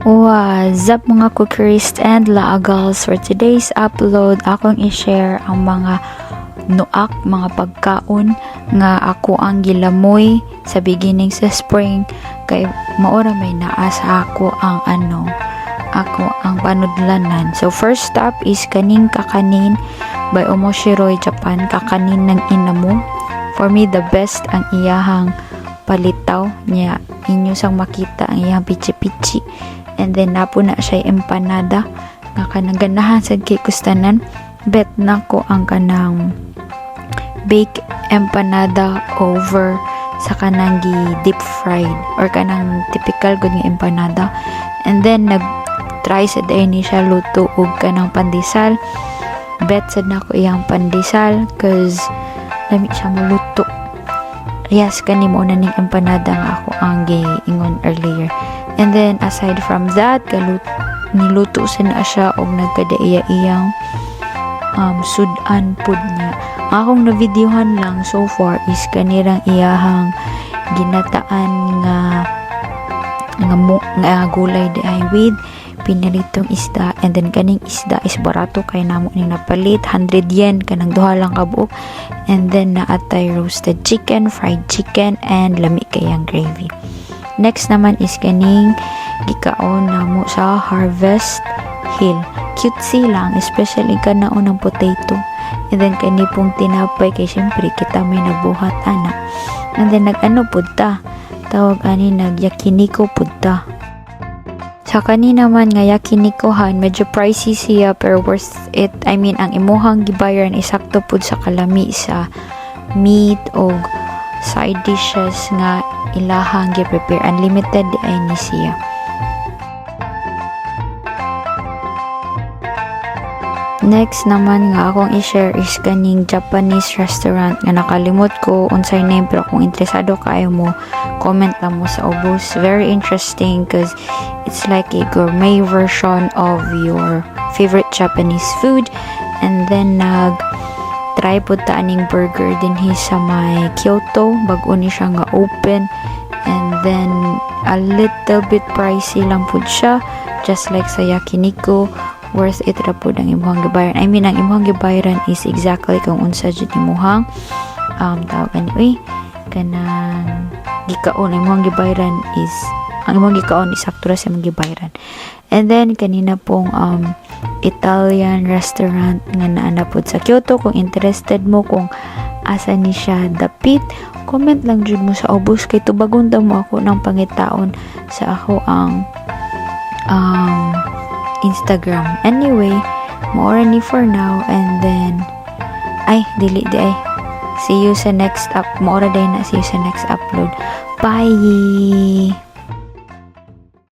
What's up mga cookeries and laagals? For today's upload, akong i-share ang mga nuak, mga pagkaon nga ako ang gilamoy sa beginning sa spring kay maora may naa sa ako ang panudlanan. So first stop is kaning kakanin by Omoshiroi Japan, kakanin ng inamo. For me the best ang iyahang palitaw niya, inyo sang makita ang iyang pichi-pichi. And then napo na siya empanada nga kanang ganahan sad kay kustanan. Bet na ko ang kanang baked empanada over sa kanang deep fried or kanang typical gud nga empanada. And then nag-try sa day ni siya luto og kanang pandesal. Bet sad na ko iyang pandesal cause lami siya maluto. Yes, kani mo na ning empanada nga ako ang giingon earlier. And then aside from that, niluto sa na siya og nagkadaiya iyang sudan pud niya. Ang akong na-videohan lang so far is kanirang iyahang ginataan nga gulay di ay with pinalitong isda, and then kaning isda is barato kay namo ning napalit 100 yen kanang duha lang kabuok. And then naatay roasted chicken, fried chicken, and lami kayang gravy. Next naman is kaning gikaon namo sa Harvest Hill. Cutesy lang, especially kanaon ng potato. And then kani pong tinapay kay syempre kita may nabuhat ana. And then nag-ano pud ta, tawag ani nag-yakiniko pud ta. Sa kani naman nga yakinikohan, medyo pricey siya pero worth it. I mean, ang imuhang gibayaran isakto pud sa kalami sa meat o side dishes nga ilahang gi-prepare. Unlimited di ay ni siya. Next naman nga akong i-share is kaning Japanese restaurant nga nakalimot ko unsay name, pero kung interesado kayo mo, comment lang mo sa ubos. Very interesting because it's like a gourmet version of your favorite Japanese food. And then try po ta aning burger din sa may Kyoto, bag-o ni siya nga open. And then a little bit pricey lang po siya, just like sa yakiniko. Worth it ra po ang imuhang gibayaran. I mean, ang imuhang gibayaran is exactly kung unsa jud imuhang tawagan ni kanang gikaon. Imuhang gibayaran is ang imuhang gikaon is sakto ra sa imong gibayaran. And then kanina pong Italian restaurant nga naa pod sa Kyoto. Kung interested mo kung asa ni siya dapit, comment lang jud mo sa ubos kay tubagon daw mo ako ng pangitaon sa ako ang Instagram. Anyway, more ni for now, and then dili di ay. See you sa next see you sa next upload. Bye.